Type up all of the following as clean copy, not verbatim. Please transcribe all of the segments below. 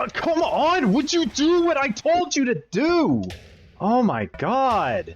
god, come on! Would you do what I told you to do? Oh my god.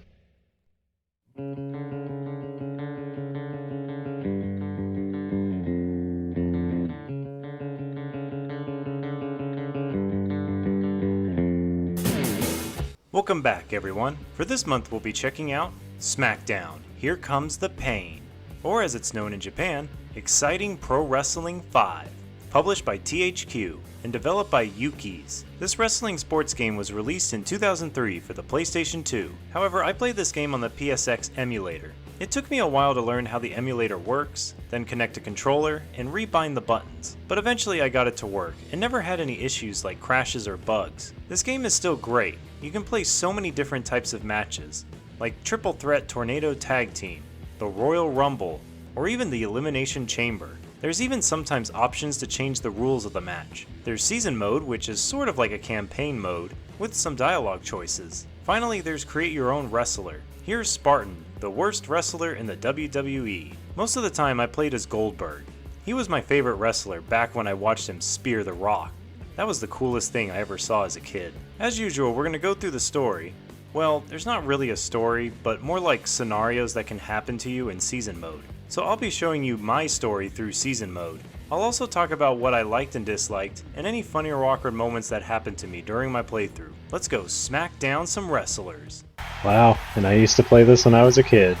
Welcome back, everyone. For this month, we'll be checking out SmackDown, Here Comes the Pain, or as it's known in Japan, Exciting Pro Wrestling 5. Published by THQ and developed by Yuki's. This wrestling sports game was released in 2003 for the PlayStation 2. However, I played this game on the PSX emulator. It took me a while to learn how the emulator works, then connect a controller, and rebind the buttons. But eventually I got it to work, and never had any issues like crashes or bugs. This game is still great. You can play so many different types of matches, like Triple Threat Tornado Tag Team, the Royal Rumble, or even the Elimination Chamber. There's even sometimes options to change the rules of the match. There's Season Mode, which is sort of like a campaign mode, with some dialogue choices. Finally, there's Create Your Own Wrestler. Here's Spartan, the worst wrestler in the WWE. Most of the time I played as Goldberg. He was my favorite wrestler back when I watched him spear The Rock. That was the coolest thing I ever saw as a kid. As usual, we're going to go through the story. Well, there's not really a story, but more like scenarios that can happen to you in Season Mode. So I'll be showing you my story through Season Mode. I'll also talk about what I liked and disliked, and any funny or awkward moments that happened to me during my playthrough. Let's go smack down some wrestlers. Wow, and I used to play this when I was a kid.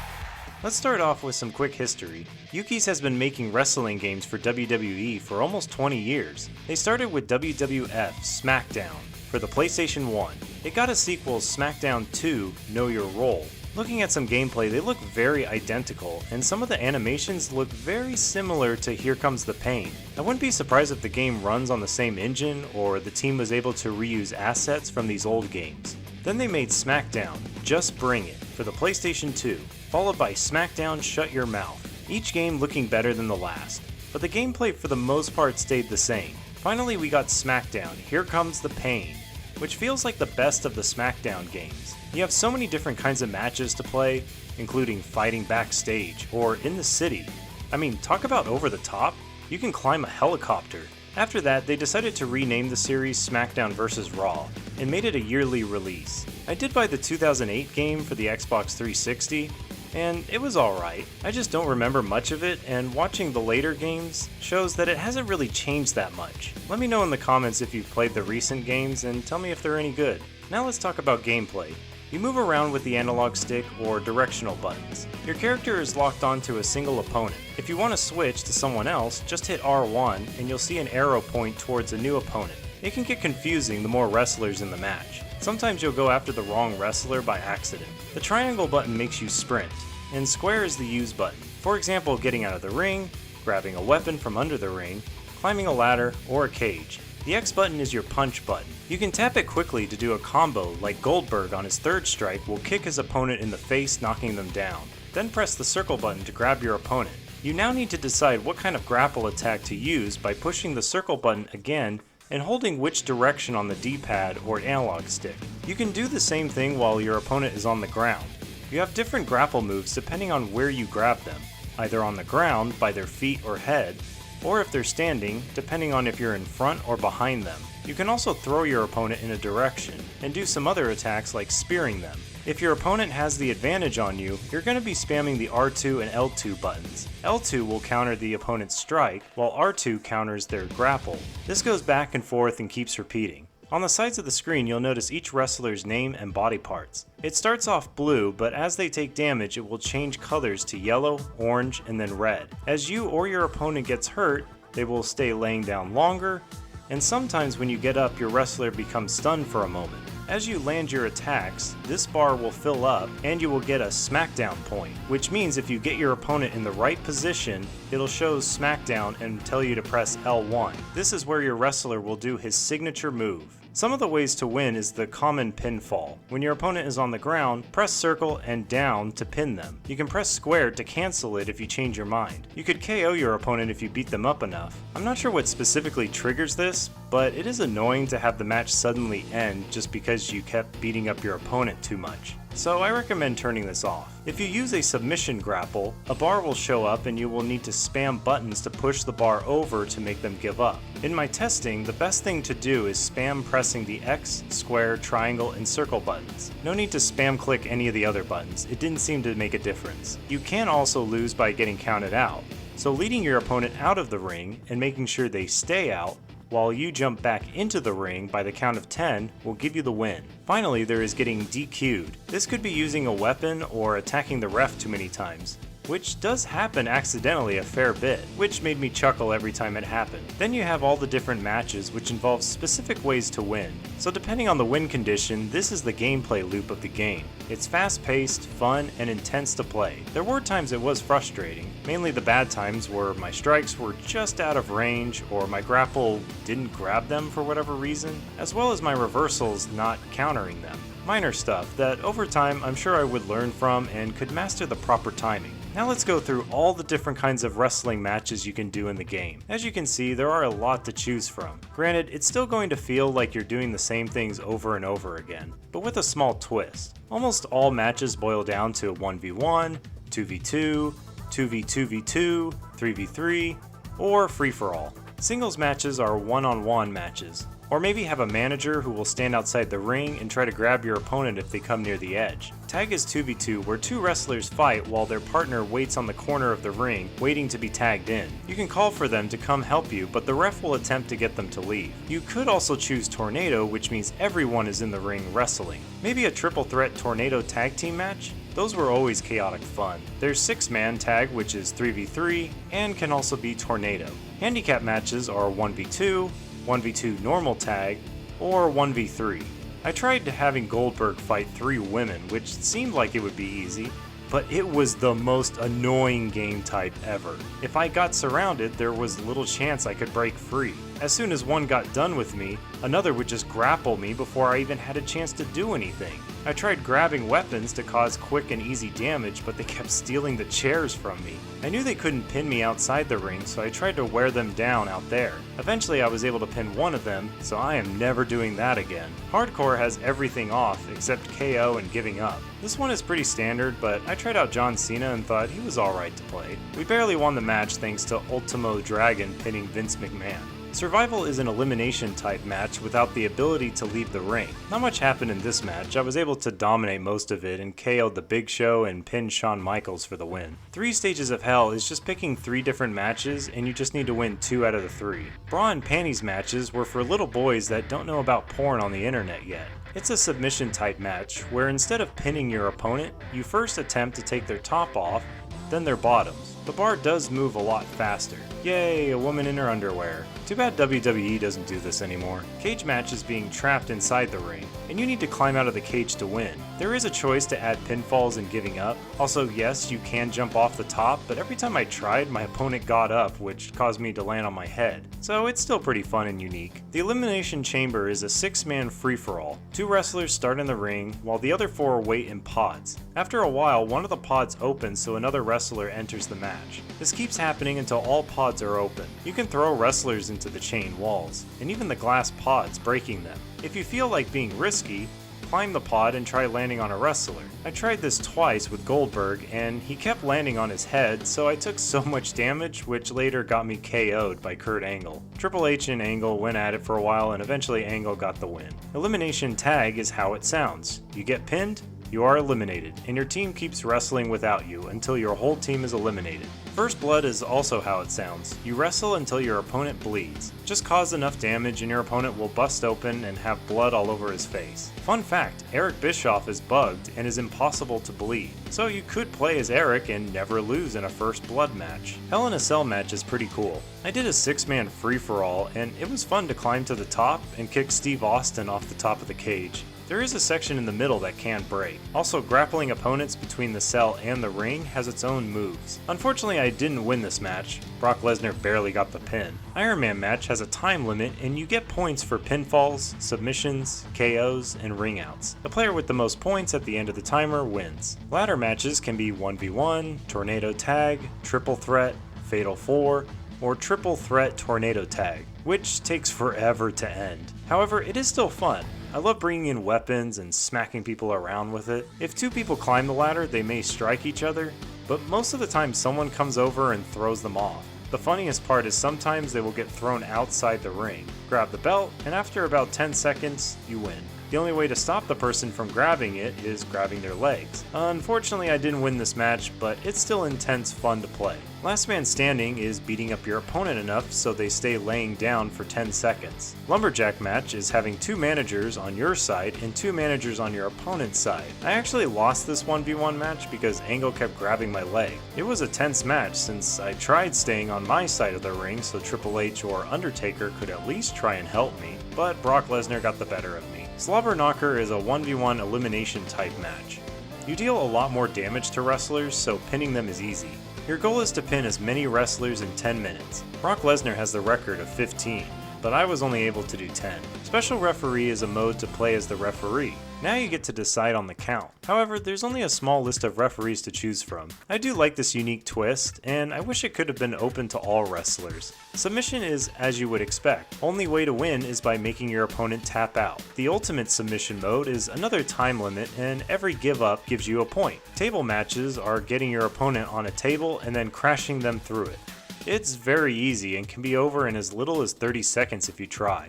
Let's start off with some quick history. Yuki's has been making wrestling games for WWE for almost 20 years. They started with WWF SmackDown for the PlayStation 1. It got a sequel, SmackDown 2 Know Your Role. Looking at some gameplay, they look very identical, and some of the animations look very similar to Here Comes the Pain. I wouldn't be surprised if the game runs on the same engine, or the team was able to reuse assets from these old games. Then they made SmackDown, Just Bring It, for the PlayStation 2, followed by SmackDown Shut Your Mouth, each game looking better than the last, but the gameplay for the most part stayed the same. Finally, we got SmackDown, Here Comes the Pain, which feels like the best of the SmackDown games. You have so many different kinds of matches to play, including fighting backstage or in the city. I mean, talk about over the top. You can climb a helicopter. After that, they decided to rename the series SmackDown vs. Raw and made it a yearly release. I did buy the 2008 game for the Xbox 360, and it was alright. I just don't remember much of it, and watching the later games shows that it hasn't really changed that much. Let me know in the comments if you've played the recent games and tell me if they're any good. Now let's talk about gameplay. You move around with the analog stick or directional buttons. Your character is locked onto a single opponent. If you want to switch to someone else, just hit R1 and you'll see an arrow point towards a new opponent. It can get confusing the more wrestlers in the match. Sometimes you'll go after the wrong wrestler by accident. The triangle button makes you sprint, and square is the use button. For example, getting out of the ring, grabbing a weapon from under the ring, climbing a ladder, or a cage. The X button is your punch button. You can tap it quickly to do a combo, like Goldberg on his third strike will kick his opponent in the face, knocking them down. Then press the circle button to grab your opponent. You now need to decide what kind of grapple attack to use by pushing the circle button again and holding which direction on the D-pad or analog stick. You can do the same thing while your opponent is on the ground. You have different grapple moves depending on where you grab them, either on the ground by their feet or head, or if they're standing, depending on if you're in front or behind them. You can also throw your opponent in a direction, and do some other attacks like spearing them. If your opponent has the advantage on you, you're going to be spamming the R2 and L2 buttons. L2 will counter the opponent's strike, while R2 counters their grapple. This goes back and forth and keeps repeating. On the sides of the screen, you'll notice each wrestler's name and body parts. It starts off blue, but as they take damage, it will change colors to yellow, orange, and then red. As you or your opponent gets hurt, they will stay laying down longer, and sometimes when you get up, your wrestler becomes stunned for a moment. As you land your attacks, this bar will fill up and you will get a SmackDown point, which means if you get your opponent in the right position, it'll show SmackDown and tell you to press L1. This is where your wrestler will do his signature move. Some of the ways to win is the common pinfall. When your opponent is on the ground, press circle and down to pin them. You can press square to cancel it if you change your mind. You could KO your opponent if you beat them up enough. I'm not sure what specifically triggers this, but it is annoying to have the match suddenly end just because you kept beating up your opponent too much. so I recommend turning this off. If you use a submission grapple, a bar will show up and you will need to spam buttons to push the bar over to make them give up. In my testing, the best thing to do is spam pressing the X, square, triangle, and circle buttons. No need to spam click any of the other buttons, it didn't seem to make a difference. You can also lose by getting counted out, so leading your opponent out of the ring and making sure they stay out while you jump back into the ring by the count of 10 will give you the win. Finally, there is getting DQ'd. This could be using a weapon or attacking the ref too many times, which does happen accidentally a fair bit, which made me chuckle every time it happened. Then you have all the different matches which involve specific ways to win. So depending on the win condition, this is the gameplay loop of the game. It's fast-paced, fun, and intense to play. There were times it was frustrating, mainly the bad times where my strikes were just out of range or my grapple didn't grab them for whatever reason, as well as my reversals not countering them. Minor stuff that over time I'm sure I would learn from and could master the proper timing. Now let's go through all the different kinds of wrestling matches you can do in the game. As you can see, there are a lot to choose from. Granted, it's still going to feel like you're doing the same things over and over again, but with a small twist. Almost all matches boil down to 1v1, 2v2, 2v2v2, 3v3, or free-for-all. Singles matches are one-on-one matches, or maybe have a manager who will stand outside the ring and try to grab your opponent if they come near the edge. Tag is 2v2, where two wrestlers fight while their partner waits on the corner of the ring, waiting to be tagged in. You can call for them to come help you, but the ref will attempt to get them to leave. You could also choose Tornado, which means everyone is in the ring wrestling. Maybe a triple threat Tornado tag team match? Those were always chaotic fun. There's 6-man tag, which is 3v3, and can also be Tornado. Handicap matches are 1v2, 1v2 normal tag, or 1v3. I tried having Goldberg fight 3 women, which seemed like it would be easy, but it was the most annoying game type ever. If I got surrounded, there was little chance I could break free. As soon as one got done with me, another would just grapple me before I even had a chance to do anything. I tried grabbing weapons to cause quick and easy damage, but they kept stealing the chairs from me. I knew they couldn't pin me outside the ring, so I tried to wear them down out there. Eventually I was able to pin one of them, so I am never doing that again. Hardcore has everything off except KO and giving up. This one is pretty standard, but I tried out John Cena and thought he was alright to play. We barely won the match thanks to Ultimo Dragon pinning Vince McMahon. Survival is an elimination type match without the ability to leave the ring. Not much happened in this match. I was able to dominate most of it and KO'd the Big Show and pinned Shawn Michaels for the win. 3 Stages of Hell is just picking 3 different matches and you just need to win 2 out of the 3. Bra and panties matches were for little boys that don't know about porn on the internet yet. It's a submission type match where instead of pinning your opponent, you first attempt to take their top off, then their bottoms. The bar does move a lot faster. Yay, a woman in her underwear. Too bad WWE doesn't do this anymore. Cage match is being trapped inside the ring, and you need to climb out of the cage to win. There is a choice to add pinfalls and giving up. Also, yes, you can jump off the top, but every time I tried, my opponent got up, which caused me to land on my head. So it's still pretty fun and unique. The Elimination Chamber is a 6-man free-for-all. 2 wrestlers start in the ring, while the other 4 wait in pods. After a while, one of the pods opens so another wrestler enters the match. This keeps happening until all pods are open. You can throw wrestlers into the chain walls, and even the glass pods, breaking them. If you feel like being risky, climb the pod and try landing on a wrestler. I tried this twice with Goldberg, and he kept landing on his head, so I took so much damage, which later got me KO'd by Kurt Angle. Triple H and Angle went at it for a while, and eventually Angle got the win. Elimination tag is how it sounds. You get pinned, you are eliminated, and your team keeps wrestling without you until your whole team is eliminated. First blood is also how it sounds. You wrestle until your opponent bleeds. Just cause enough damage and your opponent will bust open and have blood all over his face. Fun fact, Eric Bischoff is bugged and is impossible to bleed, so you could play as Eric and never lose in a first blood match. Hell in a Cell match is pretty cool. I did a 6-man free-for-all and it was fun to climb to the top and kick Steve Austin off the top of the cage. There is a section in the middle that can break. Also, grappling opponents between the cell and the ring has its own moves. Unfortunately, I didn't win this match. Brock Lesnar barely got the pin. Iron Man match has a time limit and you get points for pinfalls, submissions, KOs, and ring outs. The player with the most points at the end of the timer wins. Ladder matches can be 1v1, tornado tag, triple threat, fatal 4, or triple threat tornado tag, which takes forever to end. However, it is still fun. I love bringing in weapons and smacking people around with it. If two people climb the ladder, they may strike each other, but most of the time someone comes over and throws them off. The funniest part is sometimes they will get thrown outside the ring, grab the belt, and after about 10 seconds, you win. The only way to stop the person from grabbing it is grabbing their legs. Unfortunately, I didn't win this match, but it's still intense fun to play. Last man standing is beating up your opponent enough so they stay laying down for 10 seconds. Lumberjack match is having 2 managers on your side and 2 managers on your opponent's side. I actually lost this 1v1 match because Angle kept grabbing my leg. It was a tense match since I tried staying on my side of the ring so Triple H or Undertaker could at least try and help me, but Brock Lesnar got the better of me. Slobber Knocker is a 1v1 elimination type match. You deal a lot more damage to wrestlers, so pinning them is easy. Your goal is to pin as many wrestlers in 10 minutes. Brock Lesnar has the record of 15, but I was only able to do 10. Special Referee is a mode to play as the referee. Now you get to decide on the count. However, there's only a small list of referees to choose from. I do like this unique twist, and I wish it could have been open to all wrestlers. Submission is as you would expect. Only way to win is by making your opponent tap out. The ultimate submission mode is another time limit, and every give up gives you a point. Table matches are getting your opponent on a table and then crashing them through it. It's very easy and can be over in as little as 30 seconds if you try.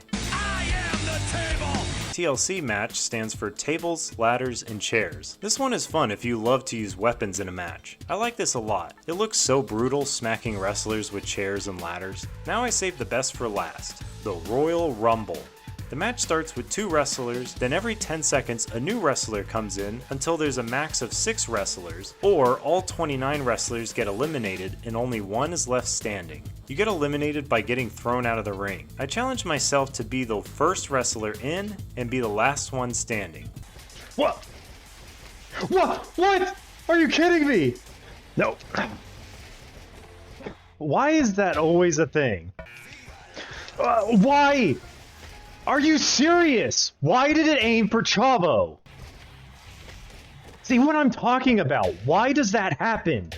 TLC match stands for tables, ladders, and chairs. This one is fun if you love to use weapons in a match. I like this a lot. It looks so brutal smacking wrestlers with chairs and ladders. Now I saved the best for last, the Royal Rumble. The match starts with 2 wrestlers, then every 10 seconds a new wrestler comes in until there's a max of 6 wrestlers, or all 29 wrestlers get eliminated and only 1 is left standing. You get eliminated by getting thrown out of the ring. I challenged myself to be the first wrestler in and be the last one standing. What? What? Are you kidding me? No. Why is that always a thing? Why? Are you serious? Why did it aim for Chavo? See what I'm talking about. Why does that happen?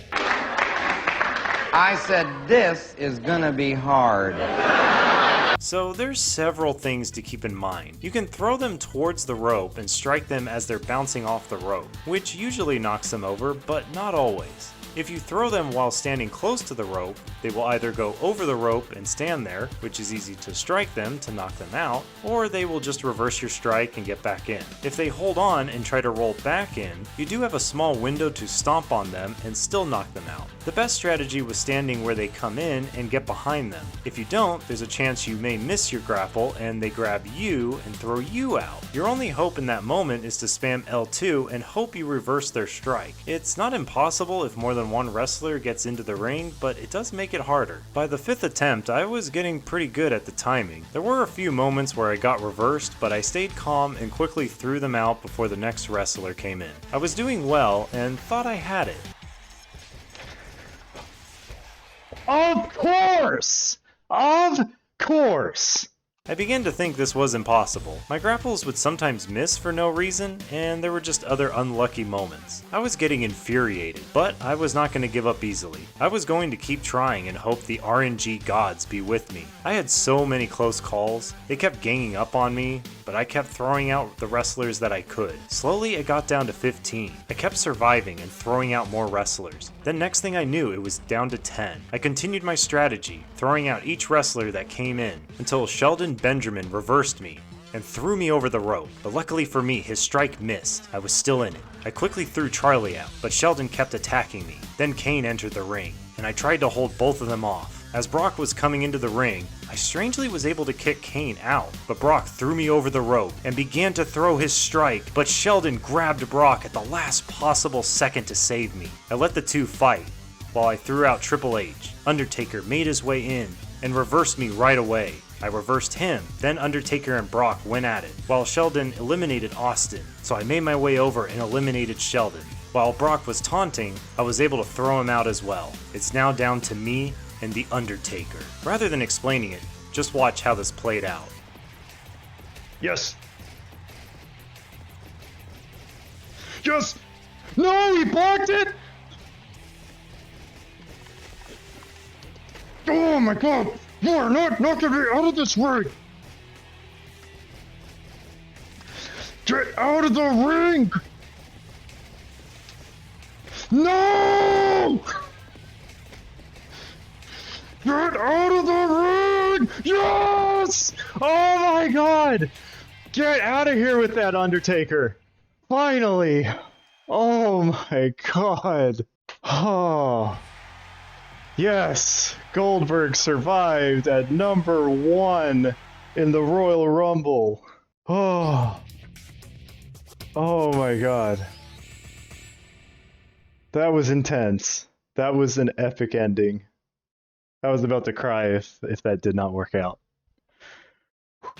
I said this is gonna be hard. So there's several things to keep in mind. You can throw them towards the rope and strike them as they're bouncing off the rope, which usually knocks them over, but not always. If you throw them while standing close to the rope, they will either go over the rope and stand there, which is easy to strike them to knock them out, or they will just reverse your strike and get back in. If they hold on and try to roll back in, you do have a small window to stomp on them and still knock them out. The best strategy was standing where they come in and get behind them. If you don't, there's a chance you may miss your grapple and they grab you and throw you out. Your only hope in that moment is to spam L2 and hope you reverse their strike. It's not impossible if more than one wrestler gets into the ring, but it does make it harder. By the 5th attempt, I was getting pretty good at the timing. There were a few moments where I got reversed, but I stayed calm and quickly threw them out before the next wrestler came in. I was doing well and thought I had it. Of course! Of course! I began to think this was impossible. My grapples would sometimes miss for no reason, and there were just other unlucky moments. I was getting infuriated, but I was not going to give up easily. I was going to keep trying and hope the RNG gods be with me. I had so many close calls. They kept ganging up on me, but I kept throwing out the wrestlers that I could. Slowly it got down to 15. I kept surviving and throwing out more wrestlers. Then next thing I knew, it was down to 10. I continued my strategy, throwing out each wrestler that came in, until Sheldon Benjamin reversed me and threw me over the rope, but luckily for me, his strike missed. I was still in it. I quickly threw Charlie out, but Sheldon kept attacking me. Then Kane entered the ring, and I tried to hold both of them off. As Brock was coming into the ring, I strangely was able to kick Kane out, but Brock threw me over the rope and began to throw his strike, but Sheldon grabbed Brock at the last possible second to save me. I let the two fight, while I threw out Triple H. Undertaker made his way in and reversed me right away. I reversed him, then Undertaker and Brock went at it, while Sheldon eliminated Austin, so I made my way over and eliminated Sheldon. While Brock was taunting, I was able to throw him out as well. It's now down to me and The Undertaker. Rather than explaining it, just watch how this played out. Yes. Yes. No, he blocked it. Oh my God. You are not knocking me out of this ring. out of the ring! No! Get out of the ring! Yes! Oh my god! Get out of here with that, Undertaker! Finally! Oh my god! Oh. Yes! Goldberg survived at number 1 in the Royal Rumble. Oh. Oh my god. That was intense. That was an epic ending. I was about to cry if that did not work out.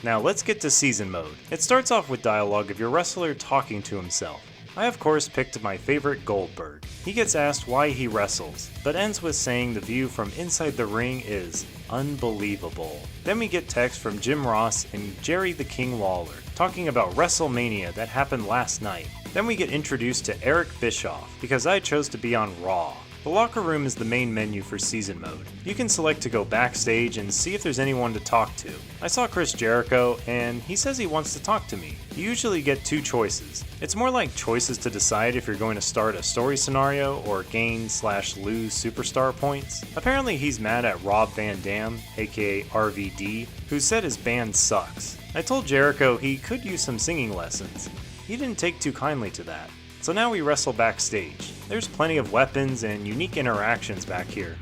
Now let's get to season mode. It starts off with dialogue of your wrestler talking to himself. I of course picked my favorite, Goldberg. He gets asked why he wrestles, but ends with saying the view from inside the ring is unbelievable. Then we get text from Jim Ross and Jerry the King Lawler, talking about WrestleMania that happened last night. Then we get introduced to Eric Bischoff, because I chose to be on Raw. The locker room is the main menu for season mode. You can select to go backstage and see if there's anyone to talk to. I saw Chris Jericho, and he says he wants to talk to me. You usually get 2 choices. It's more like choices to decide if you're going to start a story scenario or gain/lose superstar points. Apparently he's mad at Rob Van Dam, aka RVD, who said his band sucks. I told Jericho he could use some singing lessons. He didn't take too kindly to that. So now we wrestle backstage. There's plenty of weapons and unique interactions back here,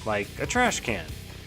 like a trash can,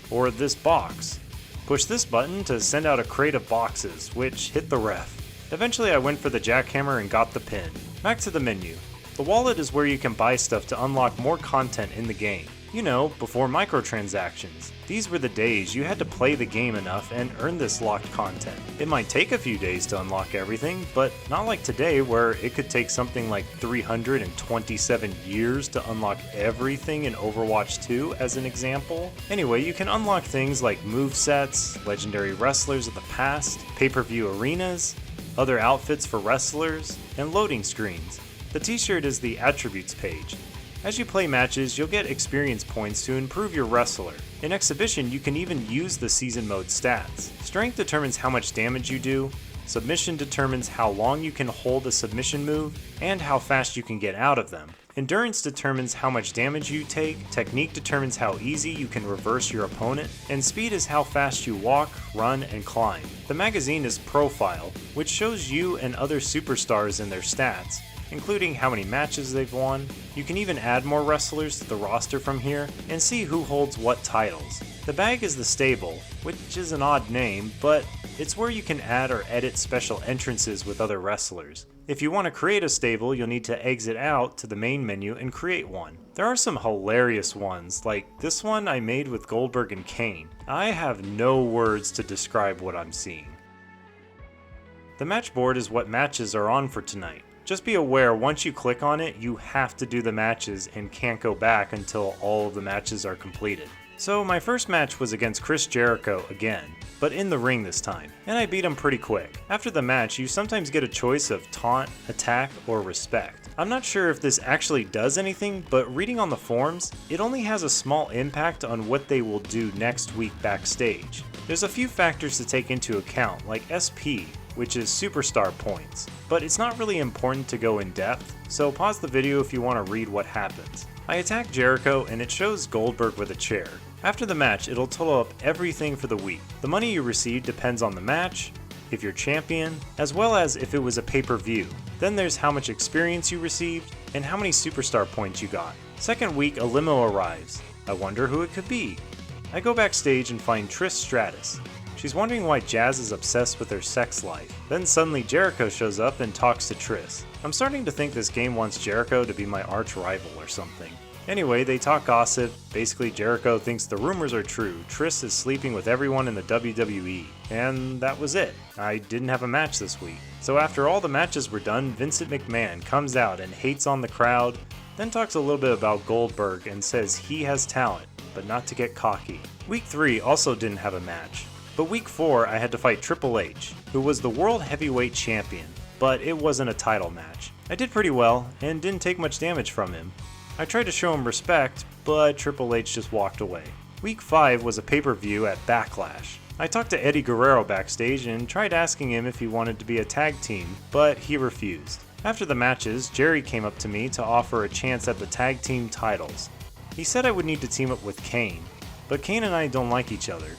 or this box. Push this button to send out a crate of boxes, which hit the ref. Eventually I went for the jackhammer and got the pin. Back to the menu. The wallet is where you can buy stuff to unlock more content in the game. You know, before microtransactions. These were the days you had to play the game enough and earn this locked content. It might take a few days to unlock everything, but not like today where it could take something like 327 years to unlock everything in Overwatch 2 as an example. Anyway, you can unlock things like movesets, legendary wrestlers of the past, pay-per-view arenas, other outfits for wrestlers, and loading screens. The t-shirt is the attributes page. As you play matches, you'll get experience points to improve your wrestler. In Exhibition, you can even use the season mode stats. Strength determines how much damage you do, Submission determines how long you can hold a submission move, and how fast you can get out of them. Endurance determines how much damage you take, Technique determines how easy you can reverse your opponent, and Speed is how fast you walk, run, and climb. The magazine is Profile, which shows you and other superstars and their stats, including how many matches they've won. You can even add more wrestlers to the roster from here, and see who holds what titles. The bag is the stable, which is an odd name, but it's where you can add or edit special entrances with other wrestlers. If you want to create a stable, you'll need to exit out to the main menu and create one. There are some hilarious ones, like this one I made with Goldberg and Kane. I have no words to describe what I'm seeing. The match board is what matches are on for tonight. Just be aware, once you click on it, you have to do the matches and can't go back until all of the matches are completed. So my first match was against Chris Jericho again, but in the ring this time, and I beat him pretty quick. After the match, you sometimes get a choice of taunt, attack, or respect. I'm not sure if this actually does anything, but reading on the forums, it only has a small impact on what they will do next week backstage. There's a few factors to take into account, like SP, which is superstar points, but it's not really important to go in depth, so pause the video if you want to read what happens. I attack Jericho and it shows Goldberg with a chair. After the match, it'll total up everything for the week. The money you receive depends on the match, if you're champion, as well as if it was a pay-per-view. Then there's how much experience you received, and how many superstar points you got. Second week, a limo arrives. I wonder who it could be. I go backstage and find Trish Stratus. She's wondering why Jazz is obsessed with her sex life. Then suddenly Jericho shows up and talks to Trish. I'm starting to think this game wants Jericho to be my arch rival or something. Anyway, they talk gossip. Basically, Jericho thinks the rumors are true. Trish is sleeping with everyone in the WWE. And that was it. I didn't have a match this week. So after all the matches were done, Vincent McMahon comes out and hates on the crowd, then talks a little bit about Goldberg and says he has talent, but not to get cocky. Week 3 also didn't have a match. But week 4, I had to fight Triple H, who was the World Heavyweight Champion, but it wasn't a title match. I did pretty well, and didn't take much damage from him. I tried to show him respect, but Triple H just walked away. Week 5 was a pay-per-view at Backlash. I talked to Eddie Guerrero backstage and tried asking him if he wanted to be a tag team, but he refused. After the matches, Jerry came up to me to offer a chance at the tag team titles. He said I would need to team up with Kane, but Kane and I don't like each other.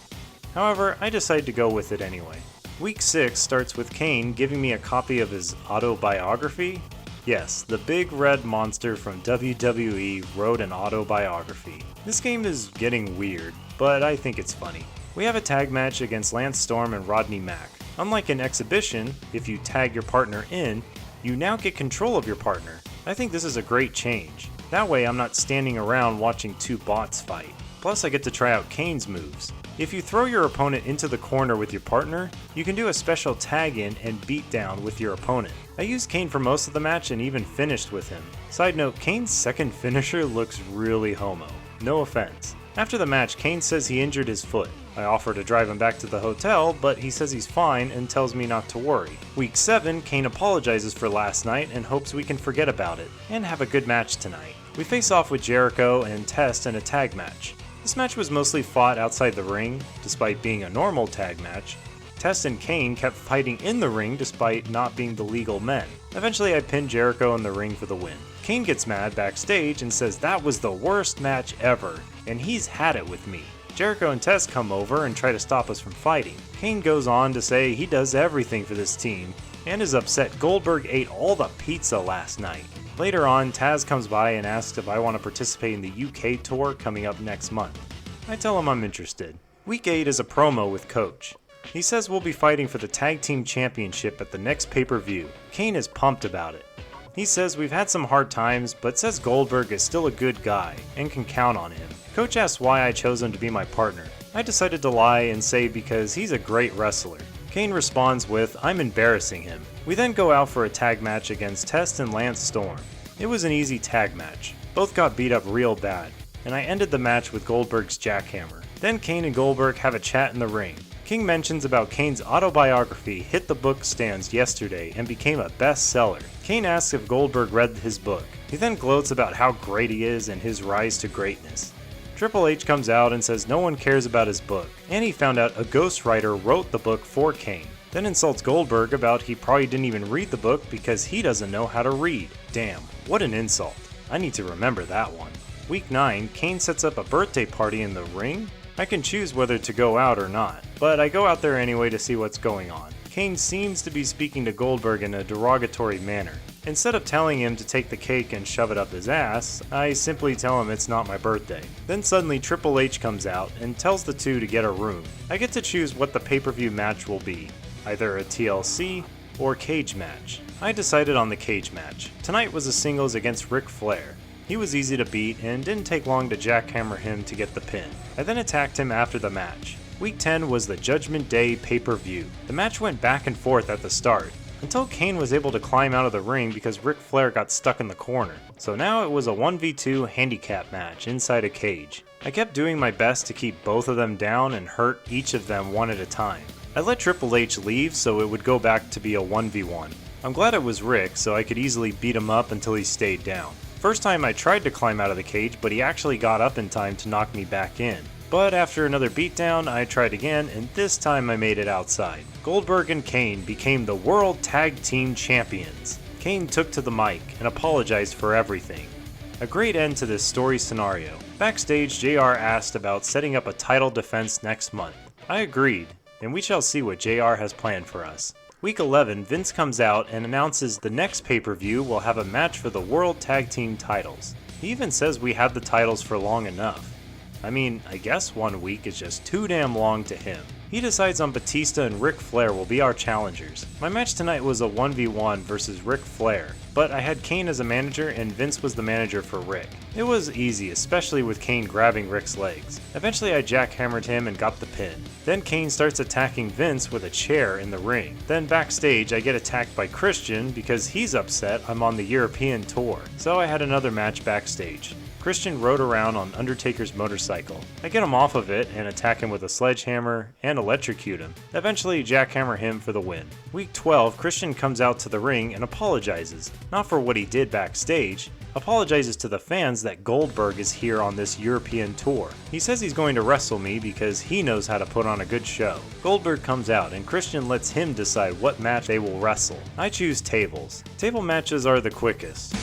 However, I decided to go with it anyway. Week 6 starts with Kane giving me a copy of his autobiography. Yes, the big red monster from WWE wrote an autobiography. This game is getting weird, but I think it's funny. We have a tag match against Lance Storm and Rodney Mack. Unlike an exhibition, if you tag your partner in, you now get control of your partner. I think this is a great change. That way I'm not standing around watching two bots fight. Plus I get to try out Kane's moves. If you throw your opponent into the corner with your partner, you can do a special tag in and beat down with your opponent. I used Kane for most of the match and even finished with him. Side note, Kane's second finisher looks really homo. No offense. After the match, Kane says he injured his foot. I offer to drive him back to the hotel, but he says he's fine and tells me not to worry. Week 7, Kane apologizes for last night and hopes we can forget about it, and have a good match tonight. We face off with Jericho and Test in a tag match. This match was mostly fought outside the ring, despite being a normal tag match. Test and Kane kept fighting in the ring despite not being the legal men. Eventually I pinned Jericho in the ring for the win. Kane gets mad backstage and says that was the worst match ever, and he's had it with me. Jericho and Test come over and try to stop us from fighting. Kane goes on to say he does everything for this team, and is upset Goldberg ate all the pizza last night. Later on, Taz comes by and asks if I want to participate in the UK tour coming up next month. I tell him I'm interested. Week 8 is a promo with Coach. He says we'll be fighting for the Tag Team Championship at the next pay-per-view. Kane is pumped about it. He says we've had some hard times, but says Goldberg is still a good guy and can count on him. Coach asks why I chose him to be my partner. I decided to lie and say because he's a great wrestler. Kane responds with, I'm embarrassing him. We then go out for a tag match against Test and Lance Storm. It was an easy tag match. Both got beat up real bad, and I ended the match with Goldberg's jackhammer. Then Kane and Goldberg have a chat in the ring. King mentions about Kane's autobiography hit the book stands yesterday and became a bestseller. Kane asks if Goldberg read his book. He then gloats about how great he is and his rise to greatness. Triple H comes out and says no one cares about his book, and he found out a ghostwriter wrote the book for Kane. Then insults Goldberg about he probably didn't even read the book because he doesn't know how to read. Damn, what an insult. I need to remember that one. Week 9, Kane sets up a birthday party in the ring? I can choose whether to go out or not, but I go out there anyway to see what's going on. Kane seems to be speaking to Goldberg in a derogatory manner. Instead of telling him to take the cake and shove it up his ass, I simply tell him it's not my birthday. Then suddenly Triple H comes out and tells the two to get a room. I get to choose what the pay-per-view match will be, either a TLC or cage match. I decided on the cage match. Tonight was a singles against Ric Flair. He was easy to beat and didn't take long to jackhammer him to get the pin. I then attacked him after the match. Week 10 was the Judgment Day pay-per-view. The match went back and forth at the start, until Kane was able to climb out of the ring because Ric Flair got stuck in the corner. So now it was a 1v2 handicap match inside a cage. I kept doing my best to keep both of them down and hurt each of them one at a time. I let Triple H leave so it would go back to be a 1v1. I'm glad it was Rick so I could easily beat him up until he stayed down. First time I tried to climb out of the cage, but he actually got up in time to knock me back in. But after another beatdown, I tried again, and this time I made it outside. Goldberg and Kane became the World Tag Team Champions. Kane took to the mic and apologized for everything. A great end to this story scenario. Backstage, JR asked about setting up a title defense next month. I agreed, and we shall see what JR has planned for us. Week 11, Vince comes out and announces the next pay-per-view will have a match for the World Tag Team titles. He even says we had the titles for long enough. I mean, I guess 1 week is just too damn long to him. He decides on Batista and Ric Flair will be our challengers. My match tonight was a 1v1 versus Ric Flair, but I had Kane as a manager and Vince was the manager for Rick. It was easy, especially with Kane grabbing Rick's legs. Eventually I jackhammered him and got the pin. Then Kane starts attacking Vince with a chair in the ring. Then backstage I get attacked by Christian because he's upset I'm on the European tour, so I had another match backstage. Christian rode around on Undertaker's motorcycle. I get him off of it and attack him with a sledgehammer and electrocute him, eventually jackhammer him for the win. Week 12, Christian comes out to the ring and apologizes, not for what he did backstage, apologizes to the fans that Goldberg is here on this European tour. He says he's going to wrestle me because he knows how to put on a good show. Goldberg comes out and Christian lets him decide what match they will wrestle. I choose tables. Table matches are the quickest.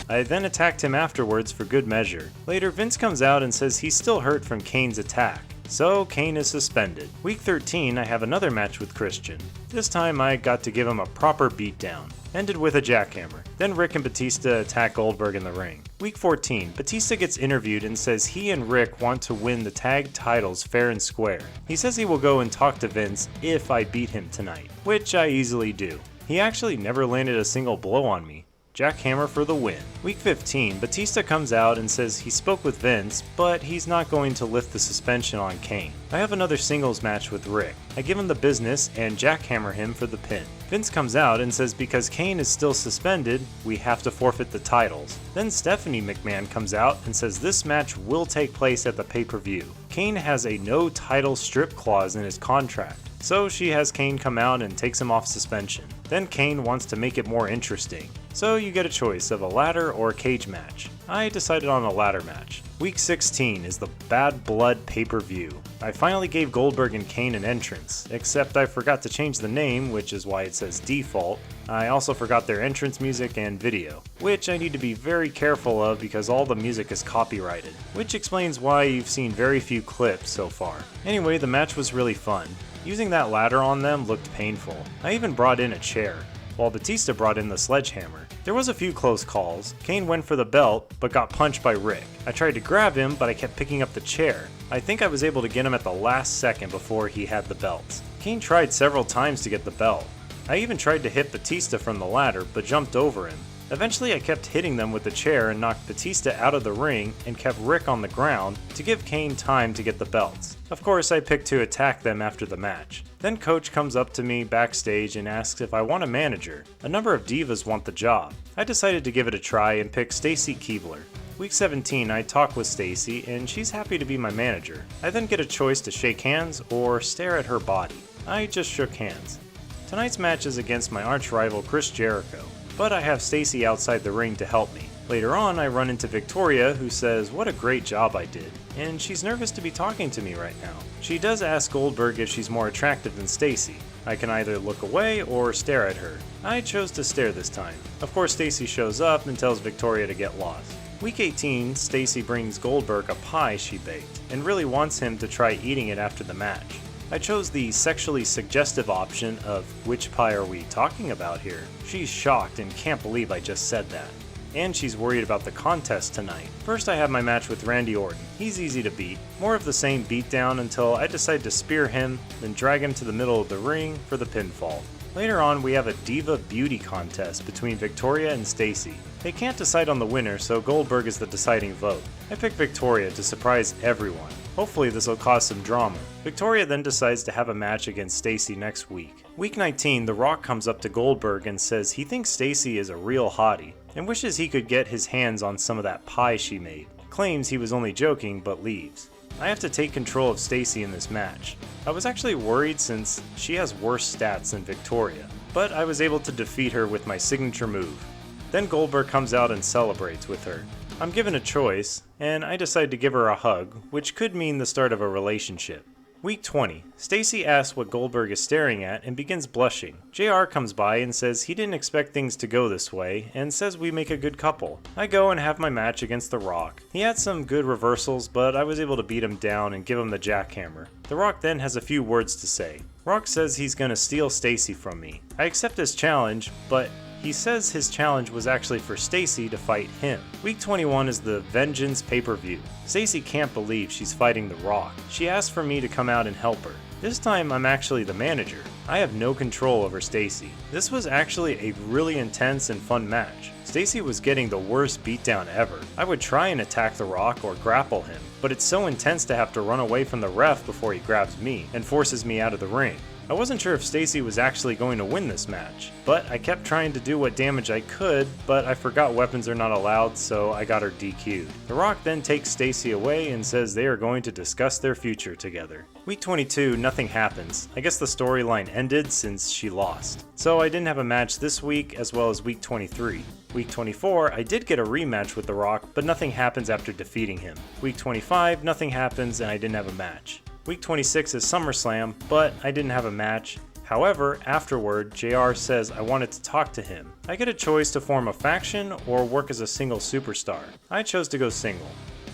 I then attacked him afterwards for good measure. Later, Vince comes out and says he's still hurt from Kane's attack. So, Kane is suspended. Week 13, I have another match with Christian. This time, I got to give him a proper beatdown. Ended with a jackhammer. Then Rick and Batista attack Goldberg in the ring. Week 14, Batista gets interviewed and says he and Rick want to win the tag titles fair and square. He says he will go and talk to Vince if I beat him tonight, which I easily do. He actually never landed a single blow on me. Jackhammer for the win. Week 15, Batista comes out and says he spoke with Vince, but he's not going to lift the suspension on Kane. I have another singles match with Rick. I give him the business and jackhammer him for the pin. Vince comes out and says because Kane is still suspended, we have to forfeit the titles. Then Stephanie McMahon comes out and says this match will take place at the pay-per-view. Kane has a no title strip clause in his contract, so she has Kane come out and takes him off suspension. Then Kane wants to make it more interesting, so you get a choice of a ladder or a cage match. I decided on a ladder match. Week 16 is the Bad Blood pay-per-view. I finally gave Goldberg and Kane an entrance, except I forgot to change the name, which is why it says default. I also forgot their entrance music and video, which I need to be very careful of because all the music is copyrighted, which explains why you've seen very few clips so far. Anyway, the match was really fun. Using that ladder on them looked painful. I even brought in a chair, while Batista brought in the sledgehammer. There was a few close calls. Kane went for the belt, but got punched by Rick. I tried to grab him, but I kept picking up the chair. I think I was able to get him at the last second before he had the belts. Kane tried several times to get the belt. I even tried to hit Batista from the ladder, but jumped over him. Eventually I kept hitting them with the chair and knocked Batista out of the ring and kept Rick on the ground to give Kane time to get the belts. Of course I picked to attack them after the match. Then Coach comes up to me backstage and asks if I want a manager. A number of divas want the job. I decided to give it a try and pick Stacy Keibler. Week 17 I talk with Stacy and she's happy to be my manager. I then get a choice to shake hands or stare at her body. I just shook hands. Tonight's match is against my arch rival Chris Jericho, but I have Stacy outside the ring to help me. Later on, I run into Victoria, who says what a great job I did, and she's nervous to be talking to me right now. She does ask Goldberg if she's more attractive than Stacy. I can either look away or stare at her. I chose to stare this time. Of course, Stacy shows up and tells Victoria to get lost. Week 18, Stacy brings Goldberg a pie she baked, and really wants him to try eating it after the match. I chose the sexually suggestive option of which pie are we talking about here? She's shocked and can't believe I just said that. And she's worried about the contest tonight. First I have my match with Randy Orton. He's easy to beat. More of the same beatdown until I decide to spear him, then drag him to the middle of the ring for the pinfall. Later on we have a Diva Beauty contest between Victoria and Stacy. They can't decide on the winner, so Goldberg is the deciding vote. I pick Victoria to surprise everyone. Hopefully this will cause some drama. Victoria then decides to have a match against Stacy next week. Week 19, The Rock comes up to Goldberg and says he thinks Stacy is a real hottie, and wishes he could get his hands on some of that pie she made. Claims he was only joking, but leaves. I have to take control of Stacy in this match. I was actually worried since she has worse stats than Victoria, but I was able to defeat her with my signature move. Then Goldberg comes out and celebrates with her. I'm given a choice, and I decide to give her a hug, which could mean the start of a relationship. Week 20. Stacy asks what Goldberg is staring at and begins blushing. JR comes by and says he didn't expect things to go this way and says we make a good couple. I go and have my match against The Rock. He had some good reversals, but I was able to beat him down and give him the jackhammer. The Rock then has a few words to say. Rock says he's gonna steal Stacy from me. I accept his challenge, but he says his challenge was actually for Stacy to fight him. Week 21 is the Vengeance pay-per-view. Stacy can't believe she's fighting The Rock. She asks for me to come out and help her. This time I'm actually the manager. I have no control over Stacy. This was actually a really intense and fun match. Stacy was getting the worst beatdown ever. I would try and attack The Rock or grapple him, but it's so intense to have to run away from the ref before he grabs me and forces me out of the ring. I wasn't sure if Stacy was actually going to win this match, but I kept trying to do what damage I could, but I forgot weapons are not allowed, so I got her DQ'd. The Rock then takes Stacy away and says they are going to discuss their future together. Week 22, nothing happens. I guess the storyline ended since she lost. So I didn't have a match this week as well as week 23. Week 24, I did get a rematch with The Rock, but nothing happens after defeating him. Week 25, nothing happens and I didn't have a match. Week 26 is SummerSlam, but I didn't have a match. However, afterward, JR says I wanted to talk to him. I get a choice to form a faction or work as a single superstar. I chose to go single.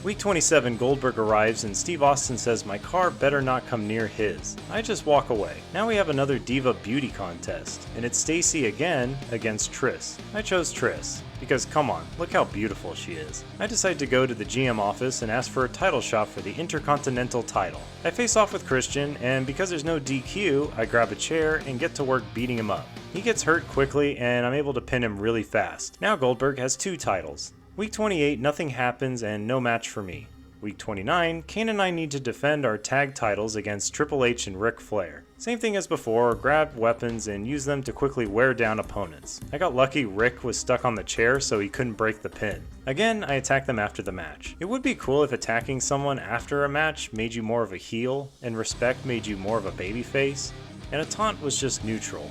Week 27, Goldberg arrives and Steve Austin says my car better not come near his. I just walk away. Now we have another Diva Beauty contest, and it's Stacy again against Triss. I chose Triss, because come on, look how beautiful she is. I decide to go to the GM office and ask for a title shot for the Intercontinental title. I face off with Christian, and because there's no DQ, I grab a chair and get to work beating him up. He gets hurt quickly, and I'm able to pin him really fast. Now Goldberg has 2 titles. Week 28, nothing happens and no match for me. Week 29, Kane and I need to defend our tag titles against Triple H and Ric Flair. Same thing as before, grab weapons and use them to quickly wear down opponents. I got lucky Rick was stuck on the chair so he couldn't break the pin. Again, I attack them after the match. It would be cool if attacking someone after a match made you more of a heel, and Respect made you more of a babyface, and a taunt was just neutral.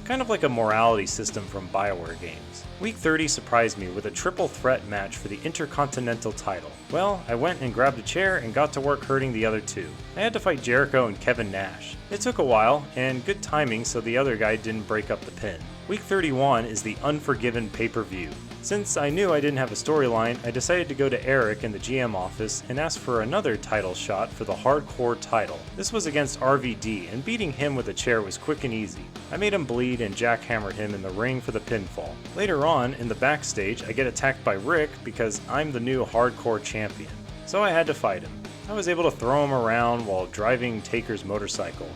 Kind of like a morality system from BioWare games. Week 30 surprised me with a triple threat match for the Intercontinental title. Well, I went and grabbed a chair and got to work hurting the other 2. I had to fight Jericho and Kevin Nash. It took a while, and good timing so the other guy didn't break up the pin. Week 31 is the Unforgiven pay-per-view. Since I knew I didn't have a storyline, I decided to go to Eric in the GM office and ask for another title shot for the Hardcore title. This was against RVD, and beating him with a chair was quick and easy. I made him bleed and jackhammered him in the ring for the pinfall. Later on, in the backstage, I get attacked by Rick because I'm the new Hardcore champion. So I had to fight him. I was able to throw him around while driving Taker's motorcycle.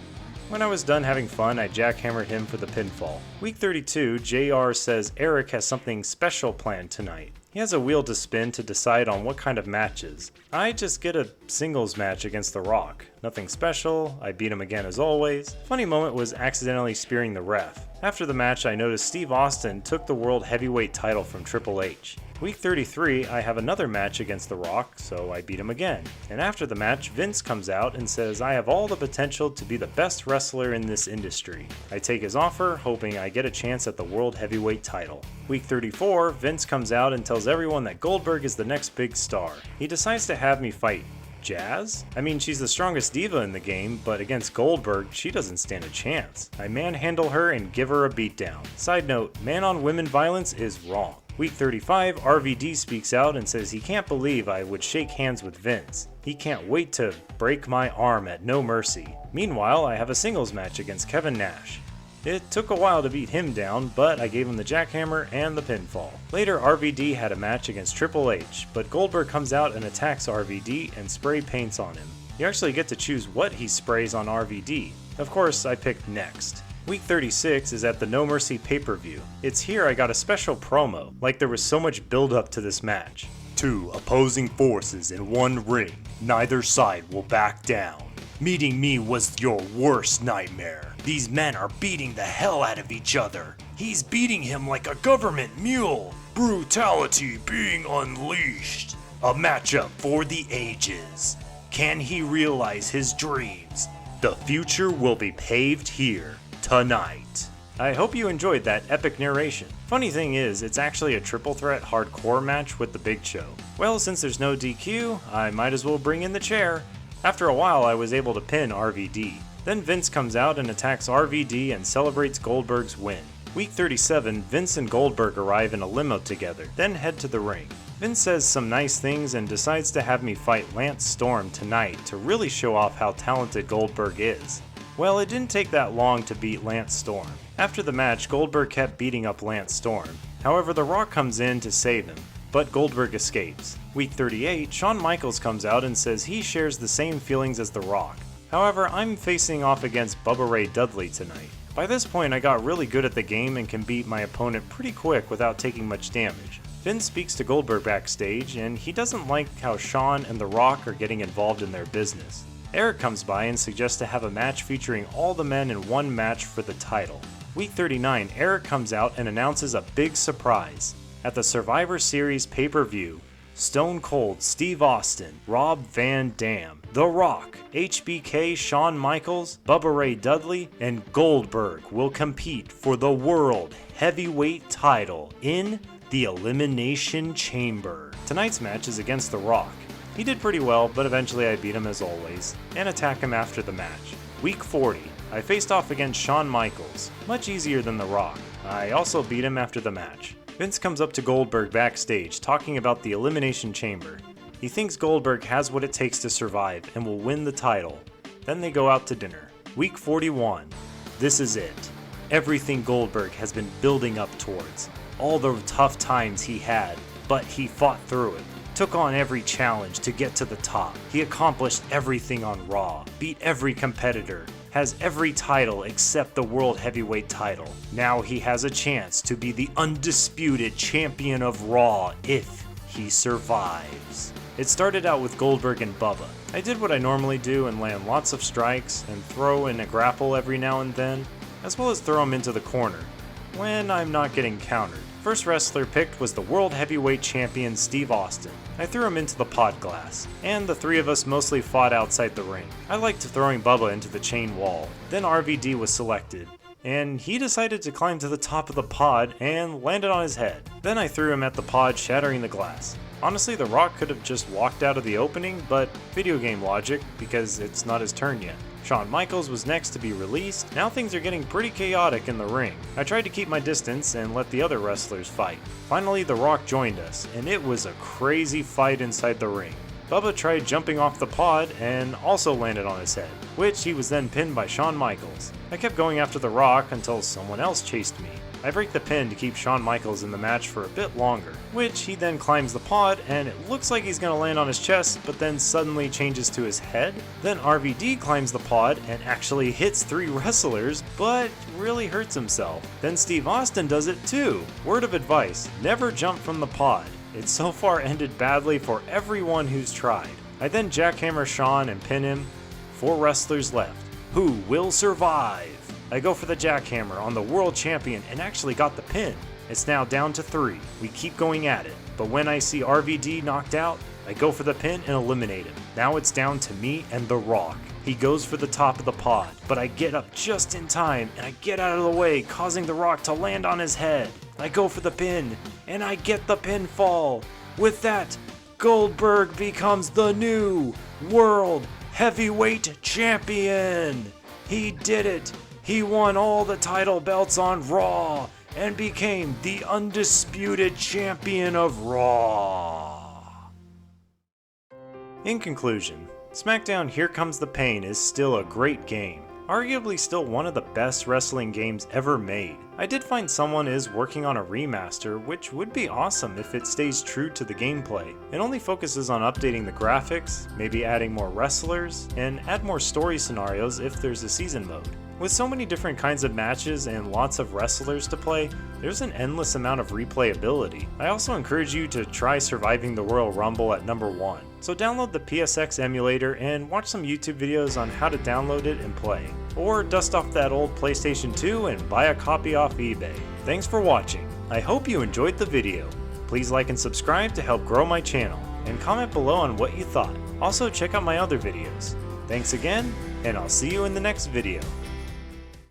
When I was done having fun, I jackhammered him for the pinfall. Week 32, JR says Eric has something special planned tonight. He has a wheel to spin to decide on what kind of matches. I just get a singles match against The Rock. Nothing special, I beat him again as always. Funny moment was accidentally spearing the ref. After the match, I noticed Steve Austin took the World Heavyweight title from Triple H. Week 33, I have another match against The Rock, so I beat him again. And after the match, Vince comes out and says I have all the potential to be the best wrestler in this industry. I take his offer, hoping I get a chance at the World Heavyweight title. Week 34, Vince comes out and tells everyone that Goldberg is the next big star. He decides to have me fight Jazz? I mean, she's the strongest diva in the game, but against Goldberg, she doesn't stand a chance. I manhandle her and give her a beatdown. Side note, man-on-women violence is wrong. Week 35, RVD speaks out and says he can't believe I would shake hands with Vince. He can't wait to break my arm at No Mercy. Meanwhile, I have a singles match against Kevin Nash. It took a while to beat him down, but I gave him the jackhammer and the pinfall. Later, RVD had a match against Triple H, but Goldberg comes out and attacks RVD and spray paints on him. You actually get to choose what he sprays on RVD. Of course, I picked next. Week 36 is at the No Mercy pay-per-view. It's here I got a special promo, like there was so much build-up to this match. 2 opposing forces in one ring. Neither side will back down. Meeting me was your worst nightmare. These men are beating the hell out of each other. He's beating him like a government mule. Brutality being unleashed. A matchup for the ages. Can he realize his dreams? The future will be paved here tonight. I hope you enjoyed that epic narration. Funny thing is, it's actually a triple threat hardcore match with the Big Show. Well, since there's no DQ, I might as well bring in the chair. After a while, I was able to pin RVD. Then Vince comes out and attacks RVD and celebrates Goldberg's win. Week 37, Vince and Goldberg arrive in a limo together, then head to the ring. Vince says some nice things and decides to have me fight Lance Storm tonight to really show off how talented Goldberg is. Well, it didn't take that long to beat Lance Storm. After the match, Goldberg kept beating up Lance Storm. However, The Rock comes in to save him, but Goldberg escapes. Week 38, Shawn Michaels comes out and says he shares the same feelings as The Rock. However, I'm facing off against Bubba Ray Dudley tonight. By this point, I got really good at the game and can beat my opponent pretty quick without taking much damage. Vince speaks to Goldberg backstage, and he doesn't like how Shawn and The Rock are getting involved in their business. Eric comes by and suggests to have a match featuring all the men in one match for the title. Week 39, Eric comes out and announces a big surprise. At the Survivor Series pay-per-view, Stone Cold Steve Austin, Rob Van Dam, The Rock, HBK Shawn Michaels, Bubba Ray Dudley, and Goldberg will compete for the World Heavyweight title in the Elimination Chamber. Tonight's match is against The Rock. He did pretty well, but eventually I beat him as always, and attack him after the match. Week 40, I faced off against Shawn Michaels, much easier than The Rock. I also beat him after the match. Vince comes up to Goldberg backstage talking about the Elimination Chamber. He thinks Goldberg has what it takes to survive and will win the title. Then they go out to dinner. Week 41. This is it. Everything Goldberg has been building up towards. All the tough times he had, but he fought through it. Took on every challenge to get to the top. He accomplished everything on Raw, beat every competitor, has every title except the World Heavyweight title. Now he has a chance to be the undisputed champion of Raw if he survives. It started out with Goldberg and Bubba. I did what I normally do and land lots of strikes and throw in a grapple every now and then, as well as throw him into the corner when I'm not getting countered. First wrestler picked was the World Heavyweight Champion Steve Austin. I threw him into the pod glass, and the three of us mostly fought outside the ring. I liked throwing Bubba into the chain wall. Then RVD was selected, and he decided to climb to the top of the pod and landed on his head. Then I threw him at the pod, shattering the glass. Honestly, The Rock could have just walked out of the opening, but video game logic, because it's not his turn yet. Shawn Michaels was next to be released. Now things are getting pretty chaotic in the ring. I tried to keep my distance and let the other wrestlers fight. Finally, The Rock joined us, and it was a crazy fight inside the ring. Bubba tried jumping off the pod and also landed on his head, which he was then pinned by Shawn Michaels. I kept going after The Rock until someone else chased me. I break the pin to keep Shawn Michaels in the match for a bit longer, which he then climbs the pod and it looks like he's gonna land on his chest, but then suddenly changes to his head. Then RVD climbs the pod and actually hits 3 wrestlers, but really hurts himself. Then Steve Austin does it too. Word of advice, never jump from the pod. It's so far ended badly for everyone who's tried. I then jackhammer Shawn and pin him. 4 wrestlers left. Who will survive? I go for the jackhammer on the world champion and actually got the pin. It's now down to 3. We keep going at it, but when I see RVD knocked out, I go for the pin and eliminate him. Now it's down to me and The Rock. He goes for the top of the pod, but I get up just in time and I get out of the way, causing The Rock to land on his head. I go for the pin, and I get the pinfall. With that, Goldberg becomes the new World Heavyweight Champion. He did it. He won all the title belts on Raw and became the undisputed champion of Raw. In conclusion, SmackDown Here Comes the Pain is still a great game. Arguably still one of the best wrestling games ever made. I did find someone is working on a remaster, which would be awesome if it stays true to the gameplay. It only focuses on updating the graphics, maybe adding more wrestlers, and add more story scenarios if there's a season mode. With so many different kinds of matches and lots of wrestlers to play, there's an endless amount of replayability. I also encourage you to try surviving the Royal Rumble at number 1. So download the PSX emulator and watch some YouTube videos on how to download it and play. Or dust off that old PlayStation 2 and buy a copy off eBay. Thanks for watching. I hope you enjoyed the video. Please like and subscribe to help grow my channel, and comment below on what you thought. Also check out my other videos. Thanks again, and I'll see you in the next video.